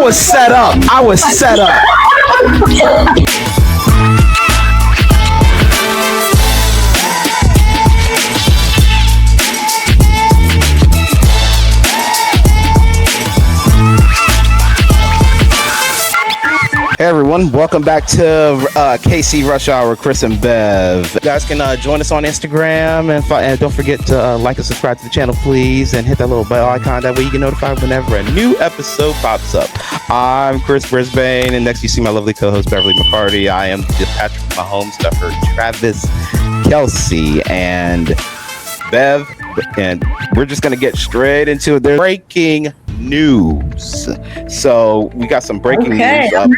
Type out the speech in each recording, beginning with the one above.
was set up. I was set up. Hey everyone, welcome back to KC Rush Hour, Chris and Bev. You guys can join us on Instagram and don't forget to like and subscribe to the channel, please, and hit that little bell icon. That way you get notified whenever a new episode pops up. I'm Chris Brisbane, and next you see my lovely co-host Beverly McCarty. I am the Patrick Mahomes stuffer, Travis Kelsey, and Bev, and we're just gonna get straight into it. There's breaking news. So we got some breaking news up.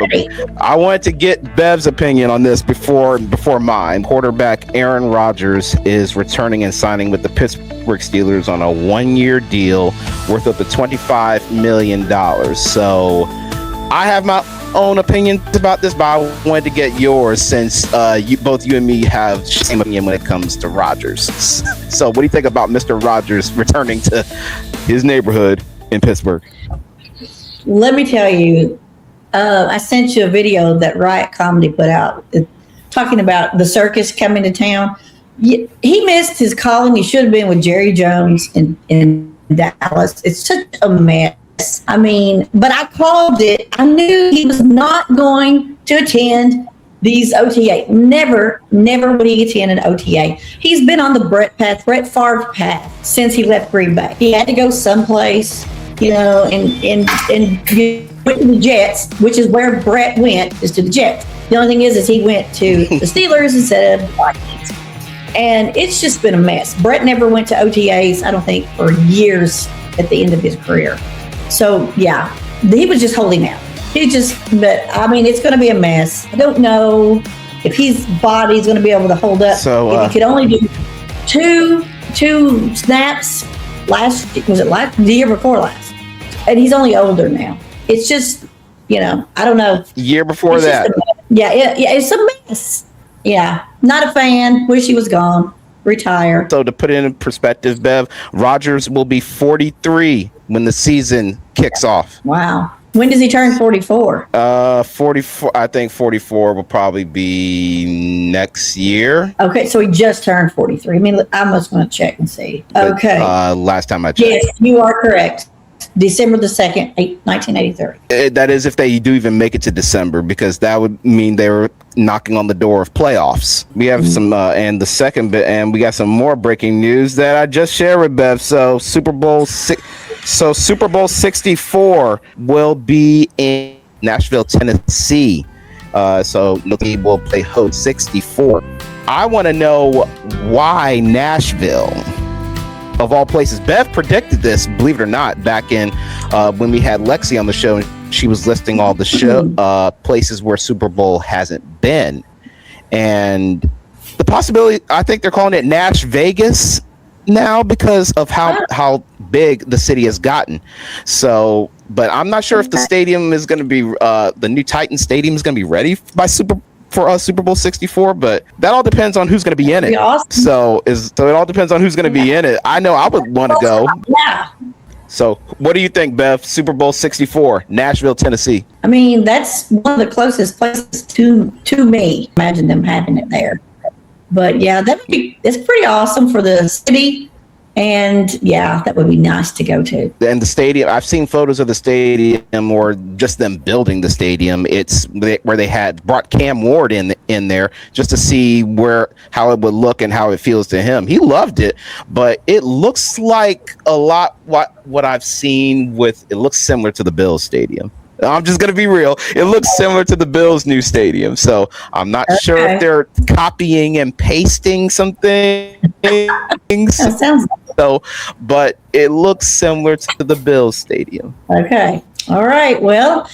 I wanted to get Bev's opinion on this before mine. Quarterback Aaron Rodgers is returning and signing with the Pittsburgh Steelers on a 1-year deal worth up to $25 million. So I have my own opinions about this, but I wanted to get yours since both you and me have the same opinion when it comes to Rodgers. So what do you think about Mr. Rodgers returning to his neighborhood in Pittsburgh? Let me tell you, I sent you a video that Riot Comedy put out talking about the circus coming to town. He missed his calling. He should have been with Jerry Jones in Dallas. It's such a mess. I mean, but I called it. I knew he was not going to attend these OTA. Never would he attend an OTA. He's been on the Brett Favre path since he left Green Bay. He had to go someplace, and he went to the Jets, which is where Brett went, is to the Jets. The only thing is he went to the Steelers instead of the Vikings. And it's just been a mess. Brett never went to OTAs, I don't think, for years at the end of his career. So, yeah, he was just holding out. But I mean, it's going to be a mess. I don't know if his body's going to be able to hold up. So if he could only do two snaps the year before last, and he's only older now. It's just, I don't know. Year before that. It's a mess. Yeah, not a fan. Wish he was gone. Retire. So to put it in perspective, Bev, Rodgers will be 43 when the season kicks off. Wow. When does he turn 44? 44. I think 44 will probably be next year. Okay, so he just turned 43. I mean, I'm just going to check and see. Okay. Last time I checked. Yes, you are correct. December the 2nd, 1983. That is if they do even make it to December, because that would mean they were knocking on the door of playoffs. We have some, and the second bit, and we got some more breaking news that I just shared with Bev. So Super Bowl 64 will be in Nashville, Tennessee. So we will play host 64. I want to know why Nashville, of all places. Bev predicted this, believe it or not, back in when we had Lexi on the show. She was listing all the show places where Super Bowl hasn't been, and the possibility, I think they're calling it Nash Vegas now because of how big the city has gotten. So, but I'm not sure if the stadium is going to be the new Titan Stadium is going to be ready by Super Bowl 64, but that all depends on who's going to be in it. Awesome. So it all depends on who's going to be in it. I know I would want to go. Yeah. So what do you think, Bev? Super Bowl 64, Nashville, Tennessee. I mean, that's one of the closest places to me. Imagine them having it there. But yeah, it's pretty awesome for the city. And yeah, that would be nice to go to. And the stadium, I've seen photos of the stadium, or just them building the stadium. It's where they had brought Cam Ward in there just to see how it would look and how it feels to him. He loved it, but it looks like a lot what I've seen it looks similar to the Bills stadium. I'm just going to be real. It looks similar to the Bills' new stadium. So I'm not sure if they're copying and pasting some things. That sounds so, but it looks similar to the Bills stadium. Okay. All right. Well,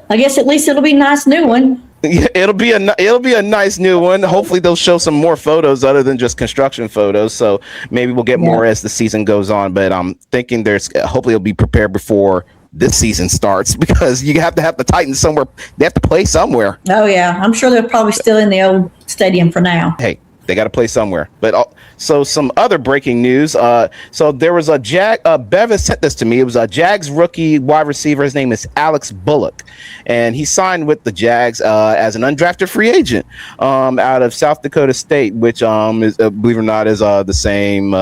I guess at least it'll be a nice new one. Yeah, it'll be a nice new one. Hopefully they'll show some more photos other than just construction photos. So maybe we'll get more as the season goes on. But I'm thinking hopefully it'll be prepared before this season starts, because you have to have the Titans somewhere. They have to play somewhere. Oh yeah, I'm sure they're probably still in the old stadium for now. Hey, They got to play somewhere. But so some other breaking news. So there was a Bev has sent this to me. It was a Jags rookie wide receiver. His name is Alex Bullock, and he signed with the Jags as an undrafted free agent out of South Dakota State, which is, believe it or not, is the same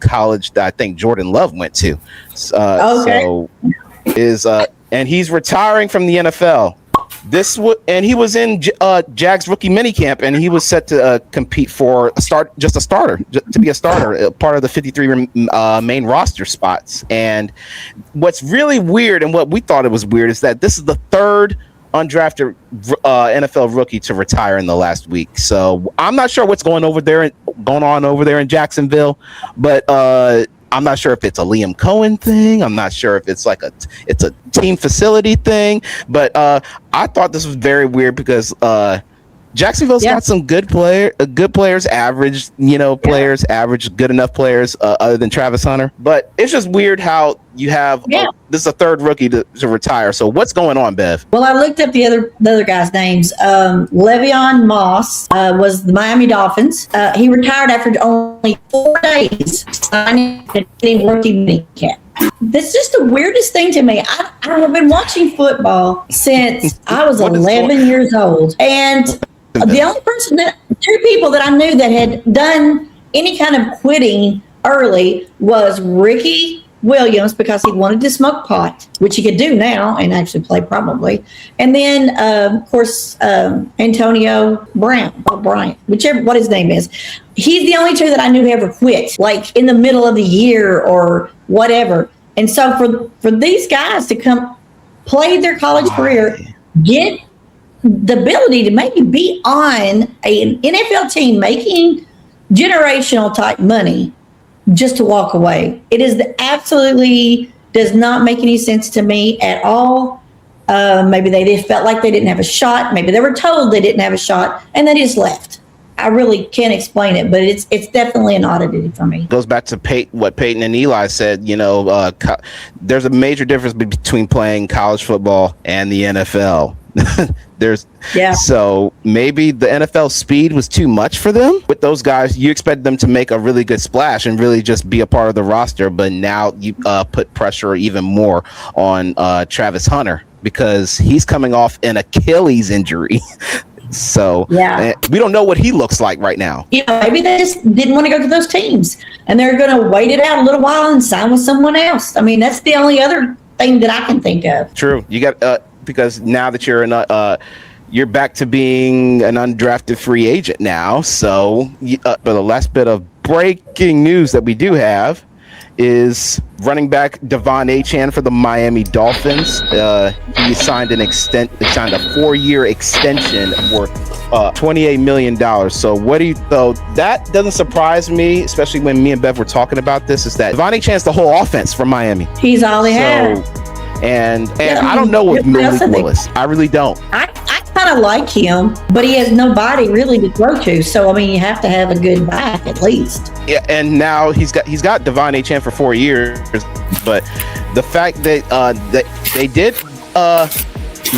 college that I think Jordan Love went to. So and he's retiring from the NFL. And he was in Jags rookie minicamp, and he was set to compete for to be a starter, part of the 53 main roster spots. And what's really weird, and what we thought it was weird, is that this is the third undrafted NFL rookie to retire in the last week. So I'm not sure what's going on over there in Jacksonville, but I'm not sure if it's a Liam Cohen thing. I'm not sure if it's it's a team facility thing. But I thought this was very weird because Jacksonville's got some good players, average, players, average, good enough players, other than Travis Hunter. But it's just weird how you have this is a third rookie to retire. So what's going on, Bev? Well, I looked up the other guys' names. Le'Veon Moss was the Miami Dolphins. He retired after only 4 days signing a rookie minicamp. That's just the weirdest thing to me. I have been watching football since I was 11 years old, and the only two people that I knew that had done any kind of quitting early was Ricky Williams, because he wanted to smoke pot, which he could do now and actually play probably. And then, of course, Antonio Bryant, whichever what his name is. He's the only two that I knew who ever quit, like in the middle of the year or whatever. And so for these guys to come play their college career, get the ability to maybe be on an NFL team making generational type money just to walk away. It is absolutely does not make any sense to me at all. Maybe they just felt like they didn't have a shot. Maybe they were told they didn't have a shot and they just left. I really can't explain it, but it's definitely an oddity for me. Goes back to what Peyton and Eli said. There's a major difference between playing college football and the NFL. So maybe the NFL speed was too much for them. With those guys, you expect them to make a really good splash and really just be a part of the roster, but now you put pressure even more on Travis Hunter because he's coming off an Achilles injury. So we don't know what he looks like right now. Maybe they just didn't want to go to those teams and they're going to wait it out a little while and sign with someone else. I mean, that's the only other thing that I can think of. True. You got because now that you're back to being an undrafted free agent now. So but the last bit of breaking news that we do have is running back Devon Achane for the Miami Dolphins. He signed a 4-year extension worth $28 million. So that doesn't surprise me, especially when me and Bev were talking about this, is that Devon Achane's the whole offense for Miami. He's all they have. And I don't know with Malik Willis. I really don't. I kind of like him, but he has nobody really to throw to. So, I mean, you have to have a good back at least. Yeah, and now he's got Devon Achane for 4 years. But the fact that they did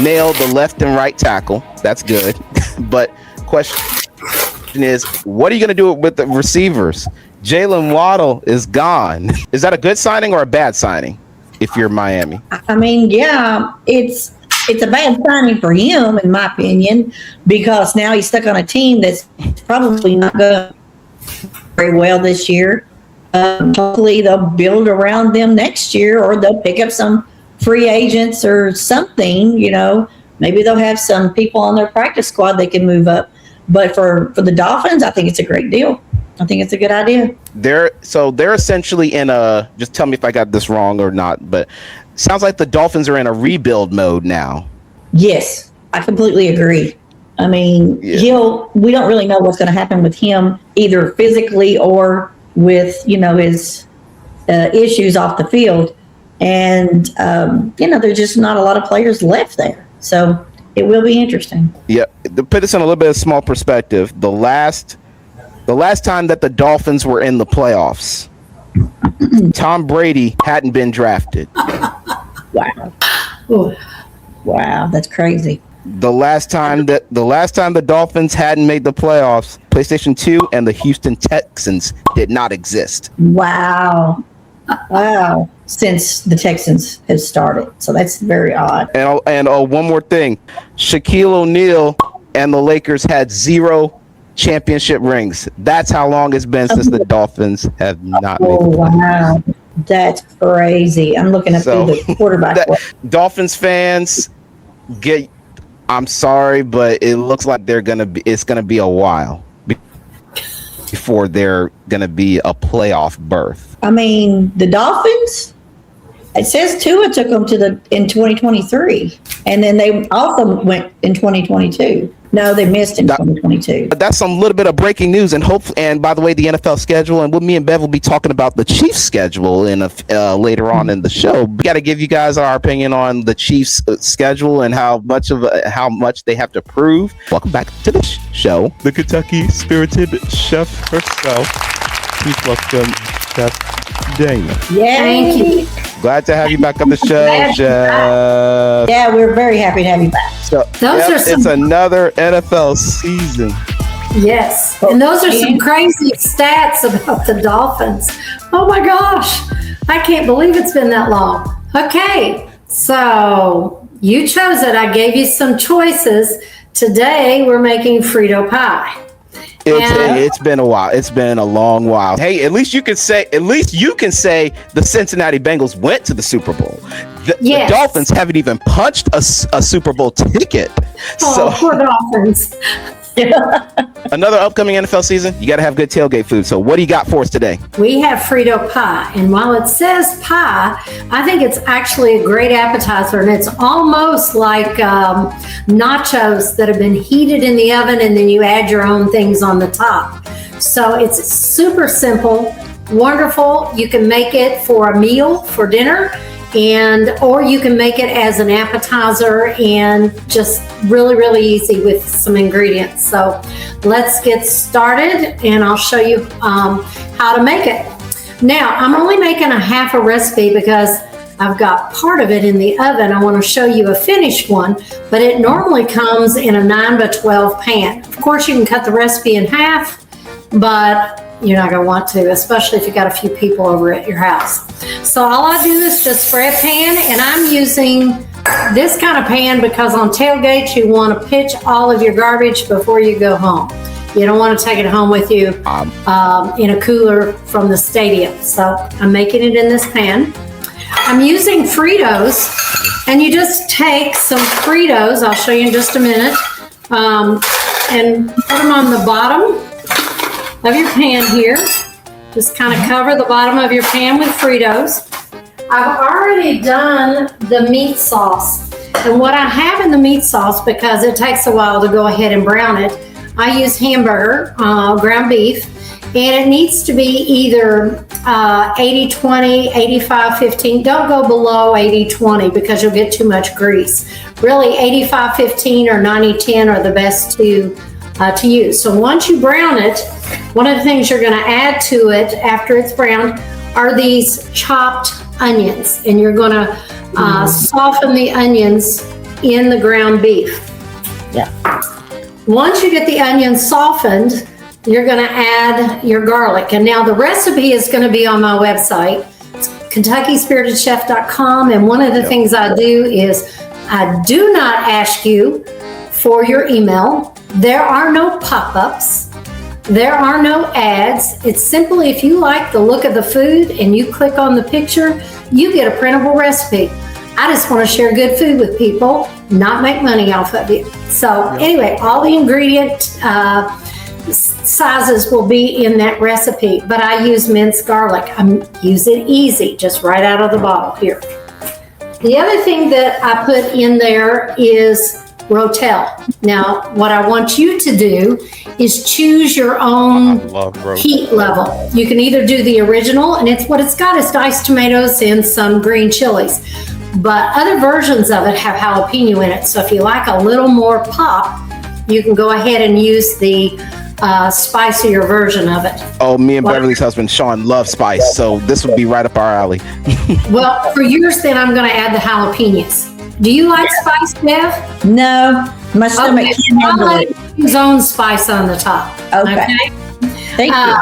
nail the left and right tackle, that's good. But question is, what are you going to do with the receivers? Jalen Waddle is gone. Is that a good signing or a bad signing if you're Miami? I mean, it's a bad signing for him, in my opinion, because now he's stuck on a team that's probably not going very well this year. Hopefully they'll build around them next year, or they'll pick up some free agents or something. Maybe they'll have some people on their practice squad they can move up. But for the Dolphins, I think it's a great deal. I think it's a good idea. They're essentially in a, just tell me if I got this wrong or not, but sounds like the Dolphins are in a rebuild mode now. Yes, I completely agree. I mean, we don't really know what's going to happen with him, either physically or with, his issues off the field. And, there's just not a lot of players left there. So it will be interesting. Yeah, to put this in a little bit of small perspective, the last time that the Dolphins were in the playoffs, Tom Brady hadn't been drafted. Wow. Ooh. Wow, that's crazy. The last time the Dolphins hadn't made the playoffs, PlayStation 2 and the Houston Texans did not exist. Wow. Wow. Since the Texans have started. So that's very odd. And one more thing. Shaquille O'Neal and the Lakers had 0 championship rings. That's how long it's been since the Dolphins have not made the playoffs. Wow. That's crazy. I'm looking up who the quarterback was. Dolphins fans, I'm sorry, but it looks like it's gonna be a while before they're gonna be a playoff berth. I mean, the Dolphins, it says Tua took them in 2023, and then they also went in 2022. No, they missed in 2022. That's some little bit of breaking news, and by the way, the NFL schedule, and me and Bev will be talking about the Chiefs schedule later on in the show. We got to give you guys our opinion on the Chiefs schedule and how much they have to prove. Welcome back to the show, the Kentucky spirited chef herself. Please welcome Chef Dana. Yeah, thank you. Glad to have you back on the show, Chef. Yeah, we're very happy to have you back. So, it's another NFL season. Yes, and those are some crazy stats about the Dolphins. Oh my gosh, I can't believe it's been that long. Okay, so you chose it. I gave you some choices. Today we're making Frito pie. It's been a while. It's been a long while. Hey, at least you can say the Cincinnati Bengals went to the Super Bowl. The Dolphins haven't even punched a Super Bowl ticket. Oh, poor Dolphins. Another upcoming NFL season, you got to have good tailgate food. So what do you got for us today? We have Frito pie. And while it says pie, I think it's actually a great appetizer. And it's almost like nachos that have been heated in the oven and then you add your own things on the top. So it's super simple, wonderful. You can make it for a meal, for dinner, or you can make it as an appetizer, and just really, really easy with some ingredients. So let's get started and I'll show you how to make it. Now, I'm only making a half a recipe because I've got part of it in the oven. I want to show you a finished one, but it normally comes in a 9x12 pan. Of course, you can cut the recipe in half, but you're not going to want to, especially if you got a few people over at your house. So all I do is just spray a pan, and I'm using this kind of pan because on tailgates you want to pitch all of your garbage before you go home. You don't want to take it home with you in a cooler from the stadium. So I'm making it in this pan. I'm using Fritos, and you just take some Fritos, I'll show you in just a minute, and put them on the bottom of your pan here. Just kind of cover the bottom of your pan with Fritos. I've already done the meat sauce. And what I have in the meat sauce, because it takes a while to go ahead and brown it, I use hamburger, ground beef, and it needs to be either 80-20, 85-15. Don't go below 80-20 because you'll get too much grease. Really, 85-15 or 90-10 are the best to use. So once you brown it, one of the things you're going to add to it after it's browned are these chopped onions, and you're going to soften the onions in the ground beef. Yeah. Once you get the onions softened, you're going to add your garlic. And now the recipe is going to be on my website. It's KentuckySpiritedChef.com. And one of the things I do is I do not ask you for your email. There are no pop-ups. There are no ads. It's simply if you like the look of the food and you click on the picture, you get a printable recipe. I just want to share good food with people, not make money off of you. So anyway, all the ingredient sizes will be in that recipe, but I use minced garlic. I use it easy, just right out of the bottle here. The other thing that I put in there is Rotel. Now, what I want you to do is choose your own heat level. You can either do the original, and what it's got is diced tomatoes and some green chilies. But other versions of it have jalapeno in it. So if you like a little more pop, you can go ahead and use the spicier version of it. Oh, me and Beverly's husband, Sean, love spice. So this would be right up our alley. Well, for yours, then I'm going to add the jalapenos. Do you like spice, Bev? No. My stomach can't handle it. His own spice on the top. Okay. Thank you.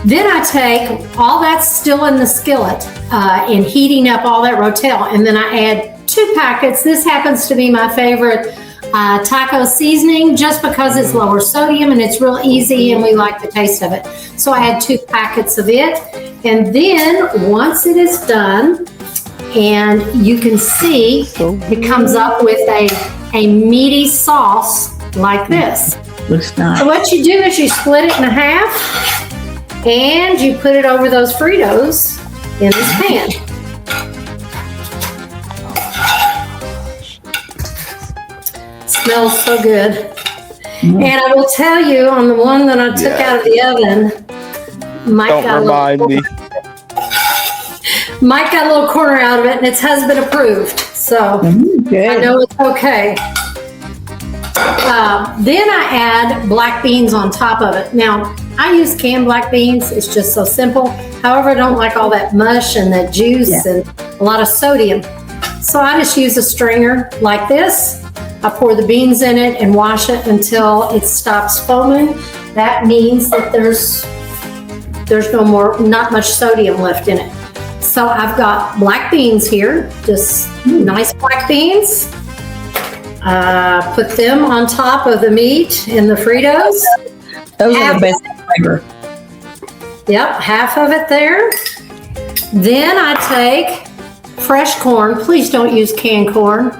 Then I take all that's still in the skillet and heating up all that rotel, and then I add 2 packets. This happens to be my favorite taco seasoning, just because it's lower sodium and it's real easy, and we like the taste of it. So I add 2 packets of it, and then once it is done, and you can see it comes up with a meaty sauce like this. Looks nice. So what you do is you split it in half, and you put it over those Fritos in this pan. Smells so good. And I will tell you, on the one that I took out of the oven, Mike got a little corner out of it, and it's husband approved. So I know it's okay. Then I add black beans on top of it. Now, I use canned black beans. It's just so simple. However, I don't like all that mush and that juice and a lot of sodium. So I just use a strainer like this. I pour the beans in it and wash it until it stops foaming. That means that there's not much sodium left in it. So I've got black beans here, just nice black beans. Put them on top of the meat in the Fritos. Those are the best flavor. Yep, half of it there. Then I take fresh corn. Please don't use canned corn.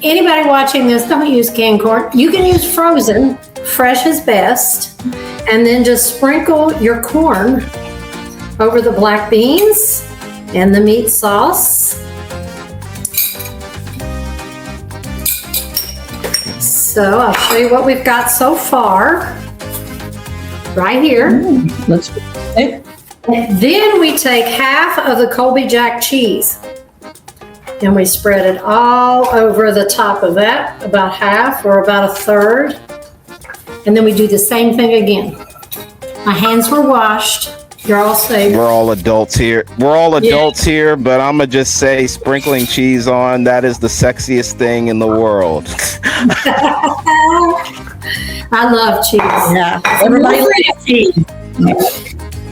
Anybody watching this, don't use canned corn. You can use frozen. Fresh is best. And then just sprinkle your corn over the black beans and the meat sauce. So I'll show you what we've got so far. Right here. Let's Then we take half of the Colby Jack cheese and we spread it all over the top of that, about half or about a third. And then we do the same thing again. My hands were washed. You're all safe. We're all adults here. We're all adults here, but I'm going to just say sprinkling cheese on, that is the sexiest thing in the world. I love cheese. Yeah. Everybody loves cheese.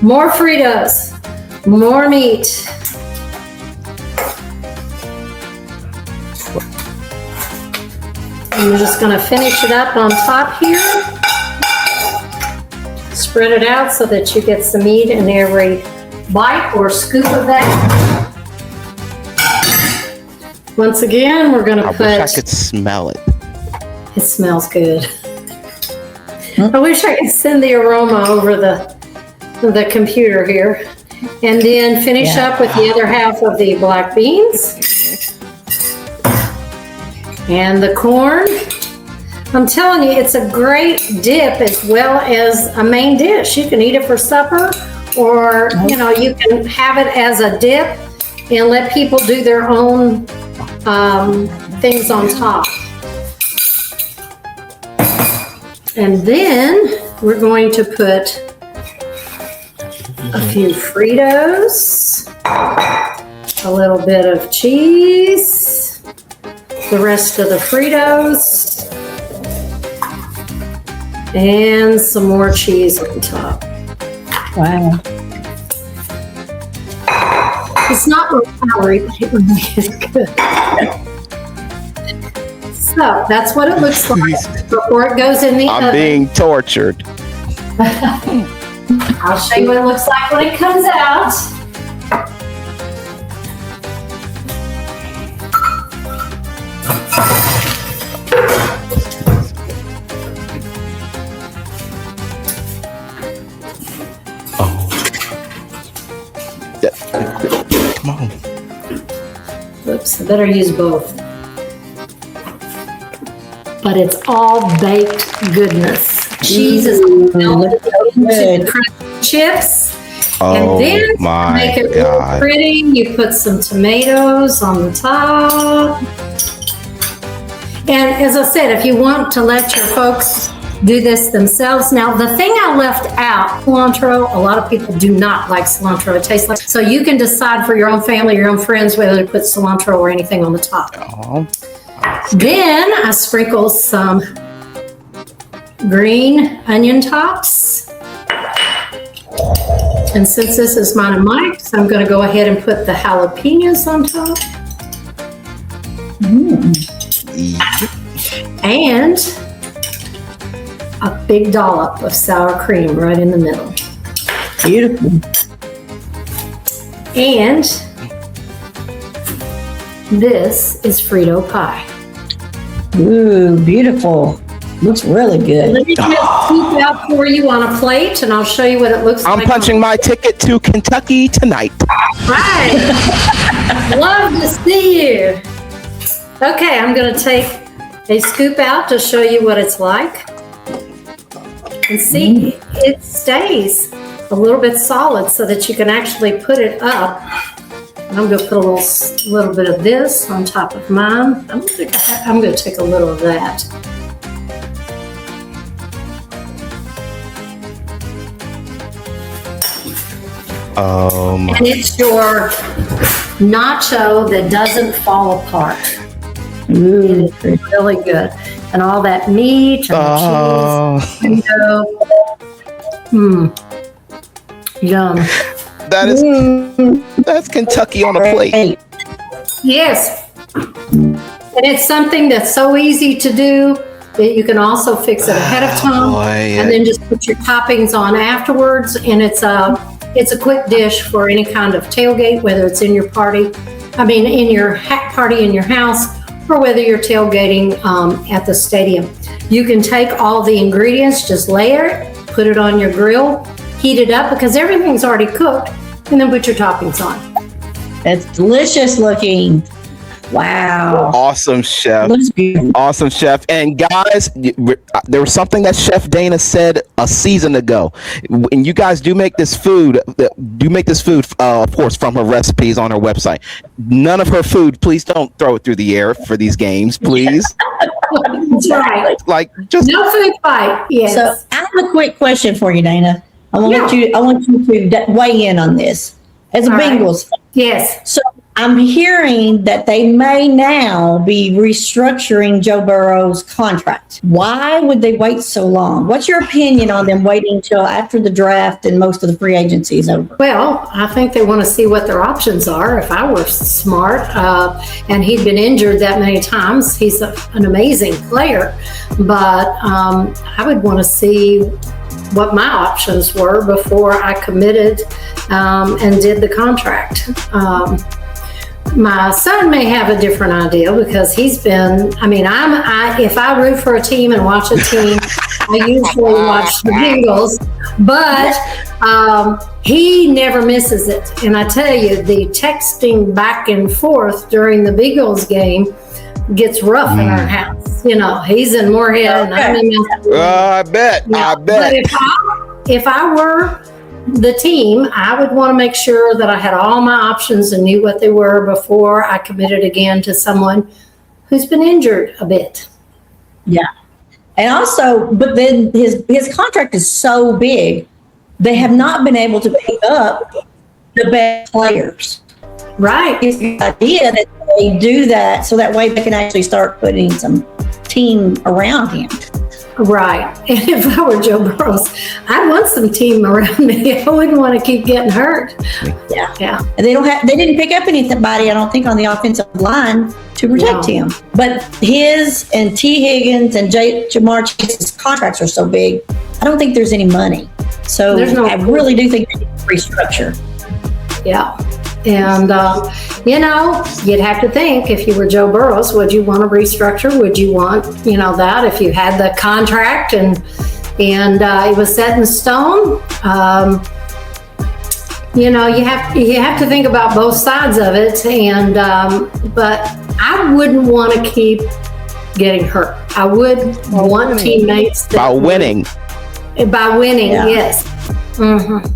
More Fritos. More meat. And we're just going to finish it up on top here. Spread it out so that you get some meat in every bite or scoop of that. Once again, we're going to put... I wish I could smell it. It smells good. I wish I could send the aroma over the computer here. And then finish up with the other half of the black beans. And the corn. I'm telling you, it's a great dip as well as a main dish. You can eat it for supper, or you can have it as a dip and let people do their own things on top. And then we're going to put a few Fritos, a little bit of cheese, the rest of the Fritos, and some more cheese on top. Wow. It's not real calorie, but it really is good. So that's what it looks like before it goes in the oven. I'm being tortured. I'll show you what it looks like when it comes out. Come on. Oops, I better use both. But it's all baked goodness. Cheese is melted into chips. Oh, and then my make it God. real pretty. You put some tomatoes on the top. And as I said, if you want to let your folks do this themselves. Now, the thing I left out, cilantro, a lot of people do not like cilantro. It tastes like, so you can decide for your own family, your own friends, whether to put cilantro or anything on the top. Oh. Then I sprinkle some green onion tops. And since this is mine and Mike's, I'm going to go ahead and put the jalapenos on top. And a big dollop of sour cream right in the middle. Beautiful. And this is Frito pie. Ooh, beautiful. Looks really good. Let me just scoop out for you on a plate, and I'll show you what it looks like. I'm punching my ticket to Kentucky tonight. Right. Love to see you. Okay, I'm going to take a scoop out to show you what it's like. And see, it stays a little bit solid so that you can actually put it up. And I'm going to put a little bit of this on top of mine. I'm going to take a little of that. And it's your nacho that doesn't fall apart. It's really good. And all that meat and the cheese. Yum. That's Kentucky on a plate. Yes. And it's something that's so easy to do that you can also fix it ahead of time. And then just put your toppings on afterwards. And it's a quick dish for any kind of tailgate, whether it's in your in your party in your house, or whether you're tailgating at the stadium. You can take all the ingredients, just layer it, put it on your grill, heat it up because everything's already cooked, and then put your toppings on. It's delicious looking. Wow. Awesome, Chef. Awesome, Chef. And guys, there was something that Chef Dana said a season ago. And you guys do make this food, of course, from her recipes on her website. None of her food, please don't throw it through the air for these games, please. That's right. Like, just no food fight. Yes. So I have a quick question for you, Dana. I want you to weigh in on this. As a Bengals fan. Yes. So I'm hearing that they may now be restructuring Joe Burrow's contract. Why would they wait so long? What's your opinion on them waiting until after the draft and most of the free agency is over? Well, I think they want to see what their options are. If I were smart, and he'd been injured that many times, he's an amazing player. But I would want to see what my options were before I committed and did the contract. My son may have a different idea because he's been, if I root for a team and watch a team, I usually watch the Bengals, but he never misses it. And I tell you, the texting back and forth during the Bengals game gets rough in our house. You know, he's in Moorhead and I'm in I bet. But if I were the team, I would want to make sure that I had all my options and knew what they were before I committed again to someone who's been injured a bit. Yeah. And also, but then his contract is so big, they have not been able to pick up the best players. Right. It's the idea that they do that so that way they can actually start putting some team around him. Right. And if I were Joe Burrows, I'd want some team around me. I wouldn't want to keep getting hurt. Yeah. And they didn't pick up anybody, I don't think, on the offensive line to protect him. But his and T. Higgins and Jamar Chase's contracts are so big, I don't think there's any money. So I really do think they need to restructure. Yeah. And, you'd have to think, if you were Joe Burrows, would you want to restructure? Would you want, that if you had the contract and it was set in stone? You have to think about both sides of it. And, but I wouldn't want to keep getting hurt. I would want teammates that by winning. Yes. Mm-hmm.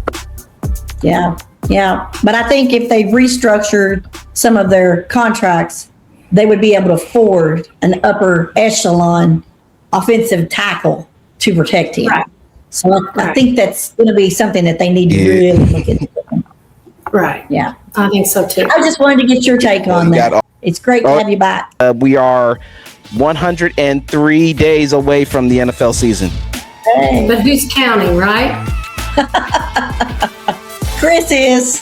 Yeah, but I think if they restructured some of their contracts, they would be able to afford an upper echelon offensive tackle to protect him. Right. So I think that's going to be something that they need to really look into. Right. Yeah, I think so too. I just wanted to get your take on that. It's great to have you back. We are 103 days away from the NFL season. Hey. But who's counting, right? Chris is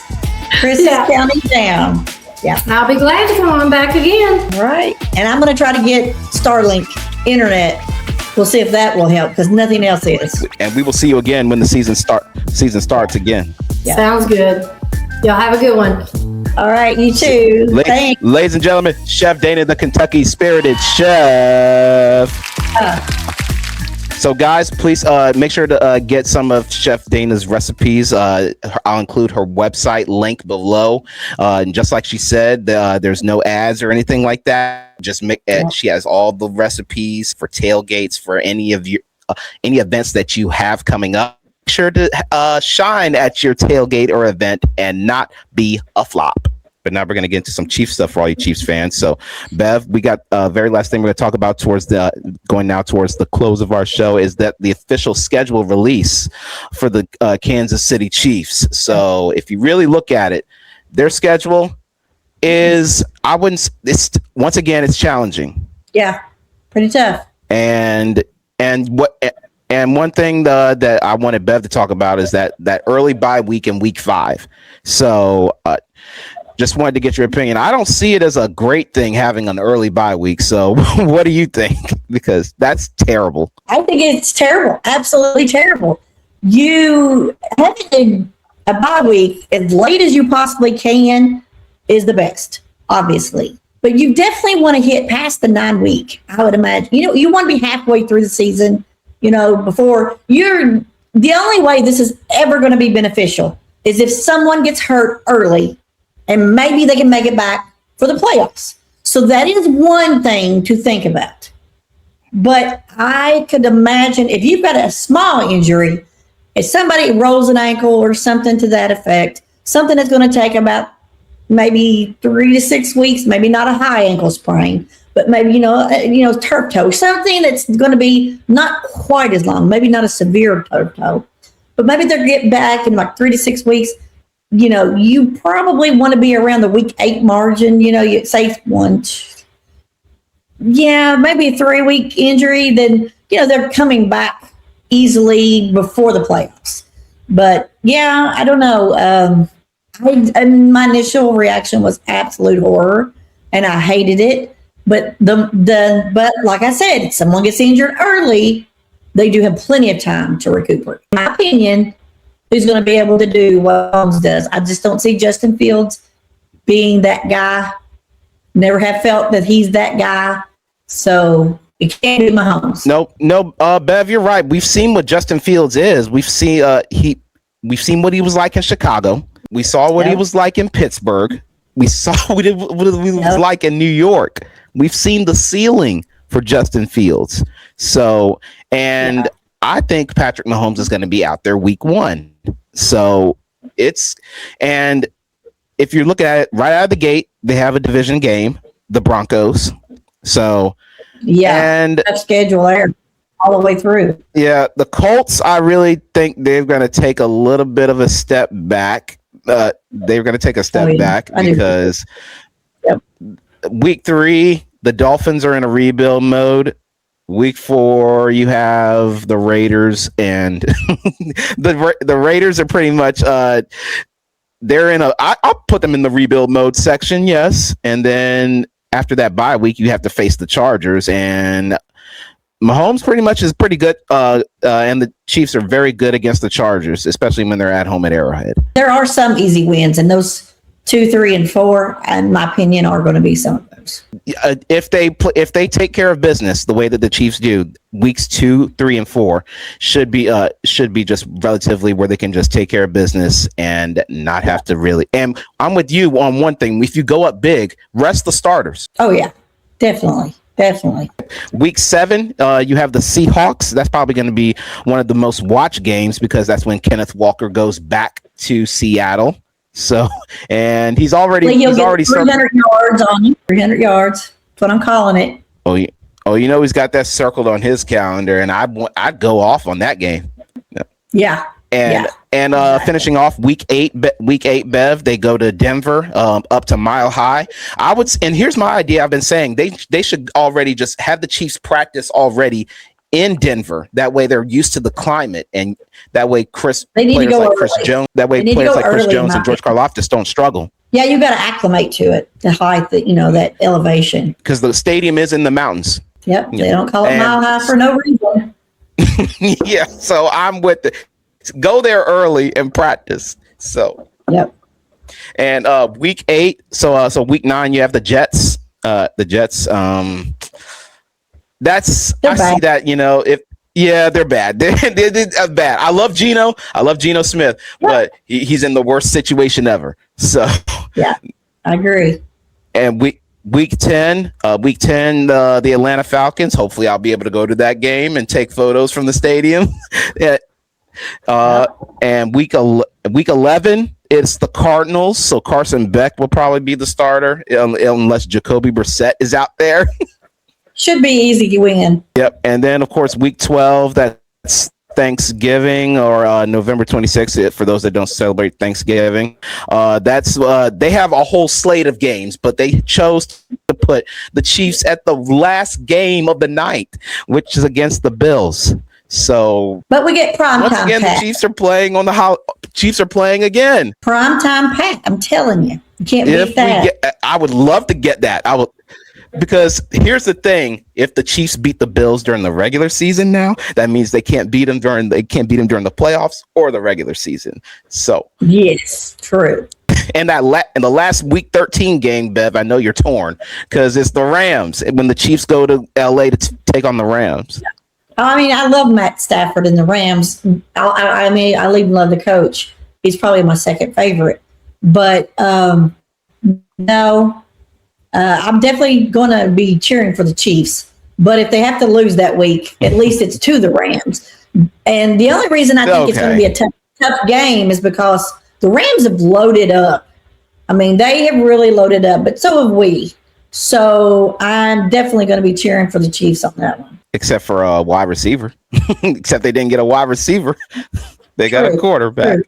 counting down. Yeah. I'll be glad to come on back again. Right. And I'm going to try to get Starlink internet. We'll see if that will help because nothing else is. And we will see you again when the season starts again. Yeah. Sounds good. Y'all have a good one. All right. You too. Thanks. Ladies and gentlemen, Chef Dana, the Kentucky Spirited Chef. So guys, please make sure to get some of Chef Dana's recipes. I'll include her website link below. And just like she said, there's no ads or anything like that. Just she has all the recipes for tailgates for any events that you have coming up. Make sure to shine at your tailgate or event and not be a flop. But now we're going to get into some Chiefs stuff for all you Chiefs fans. So, Bev, we got very last thing we're going to talk about towards the close of our show is that the official schedule release for the Kansas City Chiefs. So, if you really look at it, their schedule is once again it's challenging. Yeah, pretty tough. And one thing that I wanted Bev to talk about is that early bye week in week 5. So. Just wanted to get your opinion. I don't see it as a great thing having an early bye week. So what do you think? Because that's terrible. I think it's terrible. Absolutely terrible. You having a bye week as late as you possibly can is the best, obviously. But you definitely want to hit past the 9 week, I would imagine. You want to be halfway through the season, before the only way this is ever going to be beneficial is if someone gets hurt early. And maybe they can make it back for the playoffs. So that is one thing to think about. But I could imagine if you've got a small injury, if somebody rolls an ankle or something to that effect, something that's going to take about maybe 3 to 6 weeks, maybe not a high ankle sprain, but maybe, turf toe, something that's going to be not quite as long, maybe not a severe turf toe, but maybe they'll get back in like 3 to 6 weeks. You probably want to be around the week 8 margin, you say maybe a 3-week injury, then, they're coming back easily before the playoffs. But yeah, I don't know. My initial reaction was absolute horror and I hated it. But but like I said, if someone gets injured early, they do have plenty of time to recuperate. In my opinion, who's going to be able to do what Mahomes does? I just don't see Justin Fields being that guy. Never have felt that he's that guy. So it can't be Mahomes. No, Bev, you're right. We've seen what Justin Fields is. We've seen what he was like in Chicago. We saw what he was like in Pittsburgh. We saw what he was like in New York. We've seen the ceiling for Justin Fields. So, I think Patrick Mahomes is going to be out there week 1. So and if you're looking at it right out of the gate, they have a division game, the Broncos. So, and that schedule there all the way through. Yeah. The Colts, I really think they're going to take a little bit of a step back. They're going to take a step back because week 3, the Dolphins are in a rebuild mode. Week 4, you have the Raiders, and the Raiders are pretty much they're in I'll put them in the rebuild mode section, yes. And then after that bye week, you have to face the Chargers, and Mahomes pretty much is pretty good, and the Chiefs are very good against the Chargers, especially when they're at home at Arrowhead. There are some easy wins, and those 2, 3, and 4, in my opinion, are going to be some of those. If they take care of business the way that the Chiefs do, weeks 2, 3, and 4 should be just relatively where they can just take care of business and not have to really. And I'm with you on one thing: if you go up big, rest the starters. Oh yeah, definitely. Week 7, you have the Seahawks. That's probably going to be one of the most watched games because that's when Kenneth Walker goes back to Seattle. So, and he's already 300 yards on him. 300 yards. That's what I'm calling it. He's got that circled on his calendar, and I'd go off on that game. Yeah. And exactly. finishing off week eight, Bev, they go to Denver, up to Mile High. And here's my idea. I've been saying they should already just have the Chiefs practice already in Denver. That way they're used to the climate, and that way Chris Jones, and George Karlaftis don't struggle. Yeah, you got to acclimate to it, the height, that elevation. Because the stadium is in the mountains. Yep, they don't call it Mile High for no reason. Yeah, so I'm with it. Go there early and practice. So yep. And week 8, so week 9 you have the Jets. The Jets. They're see that, they're bad. They're bad. I love Geno Smith, but he's in the worst situation ever. So yeah, I agree. And week 10, the Atlanta Falcons. Hopefully I'll be able to go to that game and take photos from the stadium. And week 11, it's the Cardinals. So Carson Beck will probably be the starter unless Jacoby Brissett is out there. Should be easy to win. Yep. And then, of course, week 12, that's Thanksgiving, or November 26th, for those that don't celebrate Thanksgiving. They have a whole slate of games, but they chose to put the Chiefs at the last game of the night, which is against the Bills. So, but we get prime once time. Again, Pat. the Chiefs are playing Chiefs are playing again. Prime time, Pat. I'm telling you, you can't beat that. I would love to get that. Because here's the thing: if the Chiefs beat the Bills during the regular season, now that means they can't beat them during the playoffs or the regular season. So yes, true. And in the last week 13 game, Bev, I know you're torn because it's the Rams when the Chiefs go to LA to take on the Rams. I mean, I love Matt Stafford and the Rams. I even love the coach. He's probably my second favorite. But no. I'm definitely going to be cheering for the Chiefs. But if they have to lose that week, at least it's to the Rams. And the only reason I think it's going to be a tough game is because the Rams have loaded up. I mean, they have really loaded up, but so have we. So I'm definitely going to be cheering for the Chiefs on that one. Except for a wide receiver. Except they didn't get a wide receiver. They got a quarterback.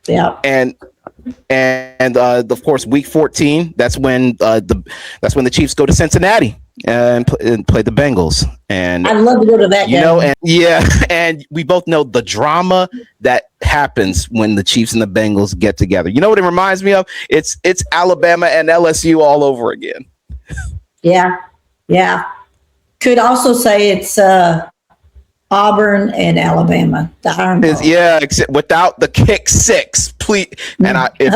Yeah. And of course, week 14. That's when the Chiefs go to Cincinnati and play the Bengals. And I'd love to go to that game. And we both know the drama that happens when the Chiefs and the Bengals get together. You know what it reminds me of? It's Alabama and LSU all over again. Yeah. Could also say it's Auburn and Alabama, the Iron Bowl. Yeah, except without the kick six, please. And if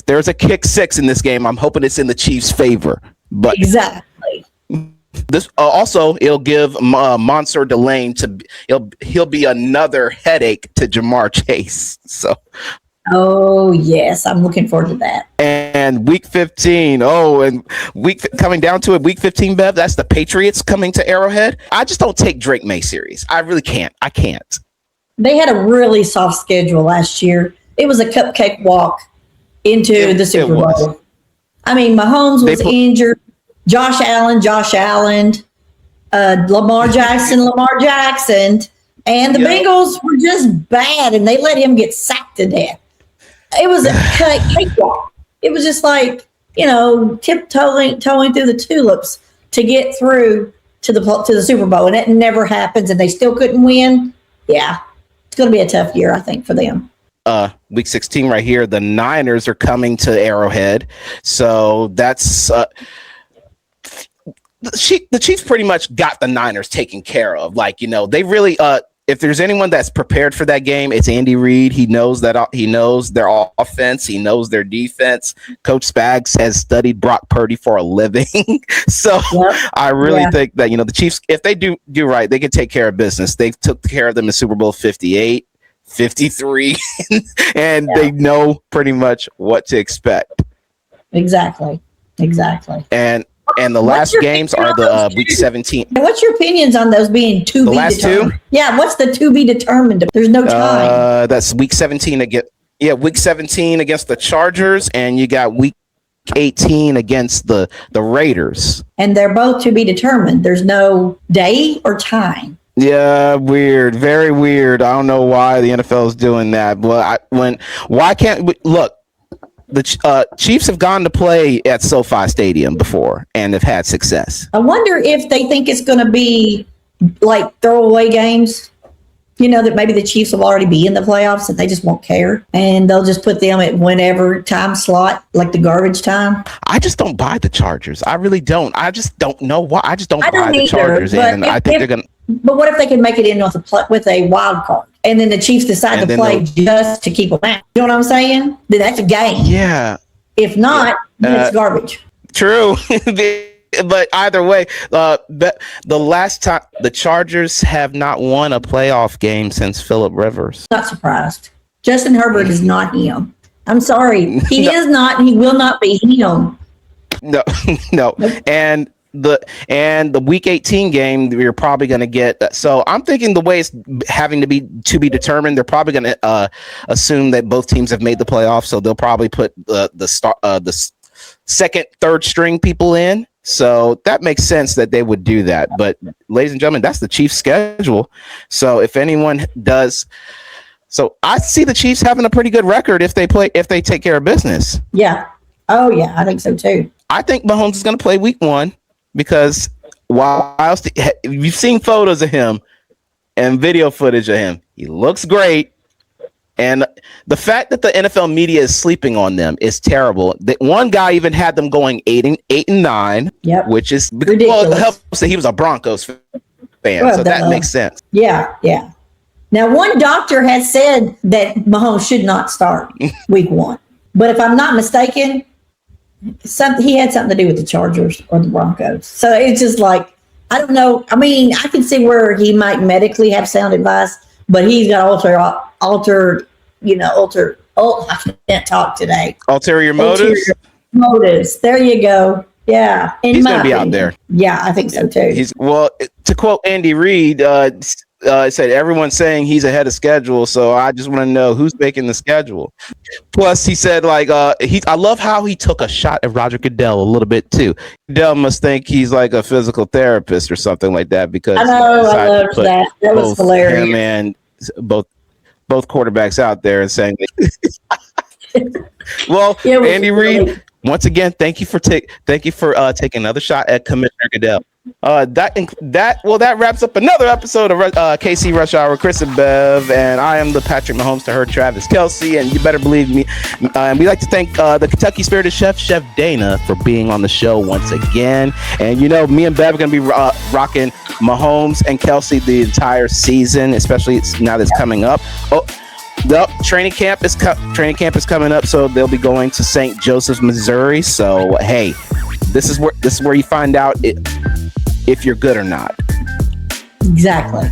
there's a kick six in this game, I'm hoping it's in the Chiefs' favor. But exactly. This also it'll give Monsieur Delane he'll be another headache to Jamar Chase. So. Oh yes, I'm looking forward to that. And week 15, coming down to it, week 15, Bev, that's the Patriots coming to Arrowhead. I just don't take Drake May serious. I really can't. I can't. They had a really soft schedule last year. It was a cupcake walk into the Super Bowl. I mean, Mahomes was injured. Josh Allen, Lamar Jackson, and the Bengals were just bad, and they let him get sacked to death. It was a cakewalk. It was just like, tiptoeing through the tulips to get through to the Super Bowl, and it never happens, and they still couldn't win. Yeah, it's going to be a tough year, I think, for them. Week 16 right here, the Niners are coming to Arrowhead, so that's the Chiefs pretty much got the Niners taken care of. They really if there's anyone that's prepared for that game, it's Andy Reid. He knows he knows their offense. He knows their defense. Coach Spags has studied Brock Purdy for a living. So I really think that, the Chiefs, if they do right, they can take care of business. They took care of them in Super Bowl 58, 53, and they know pretty much what to expect. Exactly. And the last games are the week 17. What's your opinions on those being to be determined? Two? Yeah, what's the to be determined? There's no time. That's week 17 again. Yeah, week 17 against the Chargers, and you got week 18 against the Raiders. And they're both to be determined. There's no day or time. Yeah, weird, very weird. I don't know why the NFL is doing that. But why can't we look? The Chiefs have gone to play at SoFi Stadium before and have had success. I wonder if they think it's going to be like throwaway games. That maybe the Chiefs will already be in the playoffs and they just won't care. And they'll just put them at whenever time slot, like the garbage time. I just don't buy the Chargers. I really don't. I just don't know why. I just don't buy the either, Chargers. And I think they're going to. But what if they can make it in with a wild card? And then the Chiefs decide to play just to keep them out. You know what I'm saying? Then that's a game. Yeah. If not, then it's garbage. True. But either way, the last time the Chargers have not won a playoff game since Phillip Rivers. Not surprised. Justin Herbert is not him. I'm sorry. He is not. He will not be him. No. And the Week 18 game we're probably going to get. So I'm thinking the way it's having to be determined. They're probably going to assume that both teams have made the playoffs. So they'll probably put the second, third string people in. So that makes sense that they would do that. But ladies and gentlemen, that's the Chiefs schedule. So if anyone does, so I see the Chiefs having a pretty good record if they take care of business. Yeah. Oh yeah, I think so too. I think Mahomes is going to play week 1 because whilst you've seen photos of him and video footage of him, he looks great. And the fact that the NFL media is sleeping on them is terrible. That one guy even had them going 8-9, which is ridiculous. Well, it helps that he was a Broncos fan, so that makes sense. Yeah. Now, one doctor has said that Mahomes should not start week 1, but if I'm not mistaken, he had something to do with the Chargers or the Broncos. So it's just like, I don't know. I mean, I can see where he might medically have sound advice, but he's got I can't talk today. Ulterior motives. There you go. Yeah. He's going to be out there. Yeah, I think so too. To quote Andy Reid, said everyone's saying he's ahead of schedule, so I just want to know who's making the schedule. Plus, he said I love how he took a shot at Roger Goodell a little bit too. Goodell must think he's like a physical therapist or something like that because I know I loved that. That was hilarious. Him and both quarterbacks out there and saying, "Well, Andy Reid, once again, thank you for taking another shot at Commissioner Goodell." That wraps up another episode of KC Rush Hour. Chris and Bev, and I am the Patrick Mahomes to her Travis Kelsey, and you better believe me. And we'd like to thank the Kentucky Spirited Chef Dana, for being on the show once again. And me and Bev are going to be rocking Mahomes and Kelsey the entire season, especially now that's coming up. The training camp is coming up, so they'll be going to St. Joseph, Missouri. So hey, this is where you find out if you're good or not. Exactly.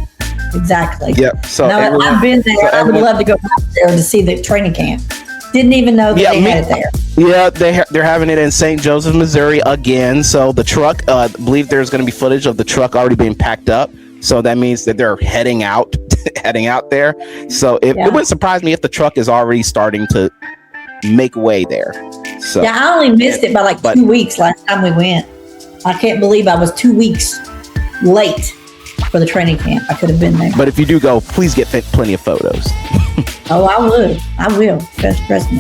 Yep. So I've been there. So I would love to go back there to see the training camp. Didn't even know that they had it there. Yeah, they're having it in St. Joseph, Missouri again. So the truck, I believe there's going to be footage of the truck already being packed up. So that means that they're heading out there. So it wouldn't surprise me if the truck is already starting to make way there. So yeah, I only missed it by 2 weeks last time we went. I can't believe I was 2 weeks late for the training camp. I could have been there. But if you do go, please get plenty of photos. Oh, I would. I will. Trust me.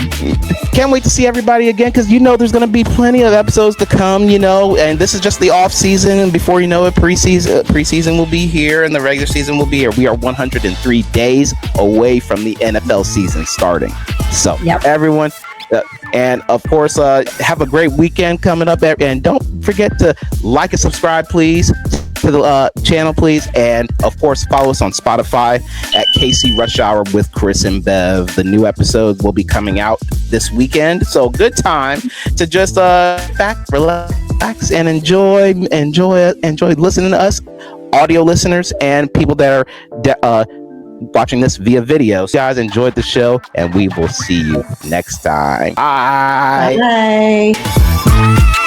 Can't wait to see everybody again because there's going to be plenty of episodes to come, and this is just the off season. And before you know it, preseason will be here and the regular season will be here. We are 103 days away from the NFL season starting. So everyone... and of course, have a great weekend coming up. And don't forget to like and subscribe, please, to the channel, please. And of course, follow us on Spotify at KC Rush Hour with Chris and Bev. The new episode will be coming out this weekend. So good time to just relax and enjoy listening to us, audio listeners, and people that are watching this via video. So guys, enjoyed the show, and we will see you next time. Bye. Bye.